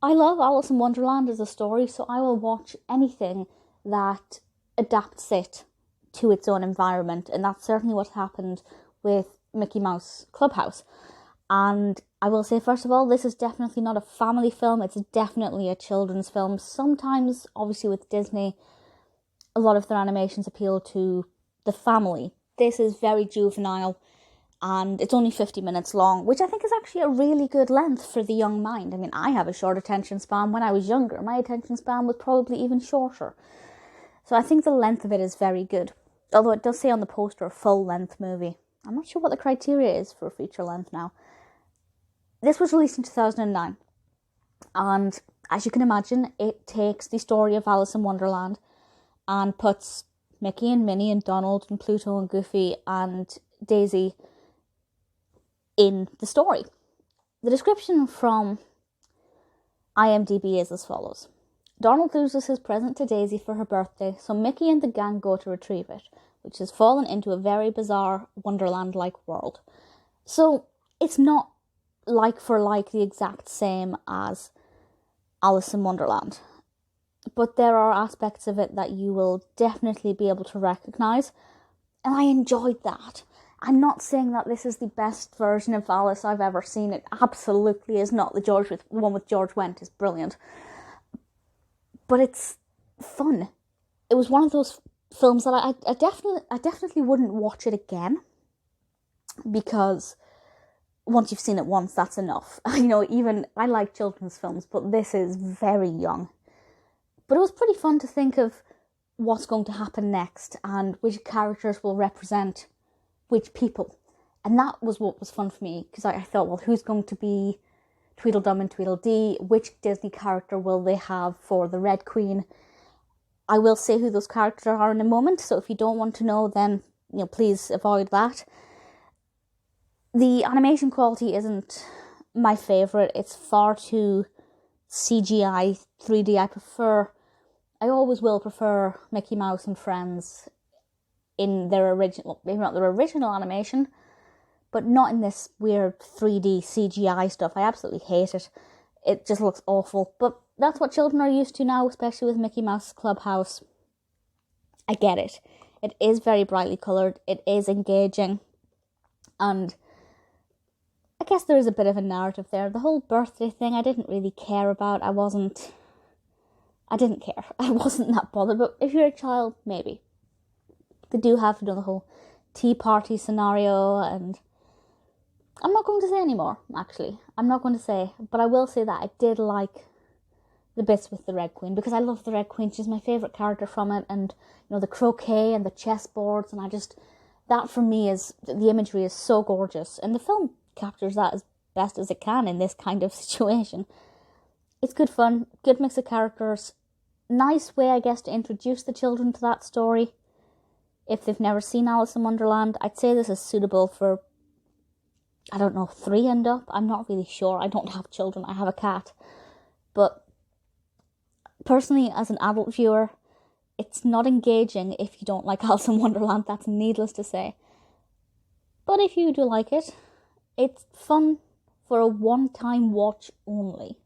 I love Alice in Wonderland as a story, so I will watch anything that adapts it to its own environment, and that's certainly what happened with Mickey Mouse Clubhouse. And I will say, first of all, this is definitely not a family film, it's definitely a children's film. Sometimes, obviously with Disney, a lot of their animations appeal to the family. This is very juvenile, and it's only 50 minutes long, which I think is actually a really good length for the young mind. I mean, I have a short attention span. When I was younger, my attention span was probably even shorter. So I think the length of it is very good. Although it does say on the poster, a full-length movie. I'm not sure what the criteria is for a feature length now. This was released in 2009. And as you can imagine, it takes the story of Alice in Wonderland and puts Mickey and Minnie and Donald and Pluto and Goofy and Daisy in the story. The description from IMDb is as follows. Donald loses his present to Daisy for her birthday, so Mickey and the gang go to retrieve it, which has fallen into a very bizarre Wonderland-like world. So it's not like for like the exact same as Alice in Wonderland, but there are aspects of it that you will definitely be able to recognise, and I enjoyed that. I'm not saying that this is the best version of Alice I've ever seen. It absolutely is not. The one with George Wendt is brilliant. But it's fun. It was one of those films that I definitely wouldn't watch it again, because once you've seen it once, that's enough. Even I like children's films, but this is very young. But it was pretty fun to think of what's going to happen next and which characters will represent which people. And that was what was fun for me, because I thought, well, who's going to be Tweedledum and Tweedledee? Which Disney character will they have for the Red Queen? I will say who those characters are in a moment, so if you don't want to know, then please avoid that. The animation quality isn't my favourite. It's far too CGI, 3D. I always will prefer Mickey Mouse and Friends in their original, maybe not their original animation, but not in this weird 3D CGI stuff. I absolutely hate it. It just looks awful. But that's what children are used to now, especially with Mickey Mouse Clubhouse. I get it. It is very brightly coloured. It is engaging. And I guess there is a bit of a narrative there. The whole birthday thing I didn't really care about. I didn't care. I wasn't that bothered. But if you're a child, maybe. They do have the whole tea party scenario, and I'm not going to say anymore, actually. I'm not going to say, but I will say that I did like the bits with the Red Queen, because I love the Red Queen. She's my favourite character from it, and the croquet and the chessboards, and that for me is, the imagery is so gorgeous, and the film captures that as best as it can in this kind of situation. It's good fun, good mix of characters, nice way, I guess, to introduce the children to that story. If they've never seen Alice in Wonderland, I'd say this is suitable for, 3 and up. I'm not really sure. I don't have children. I have a cat. But personally, as an adult viewer, it's not engaging if you don't like Alice in Wonderland. That's needless to say. But if you do like it, it's fun for a one-time watch only.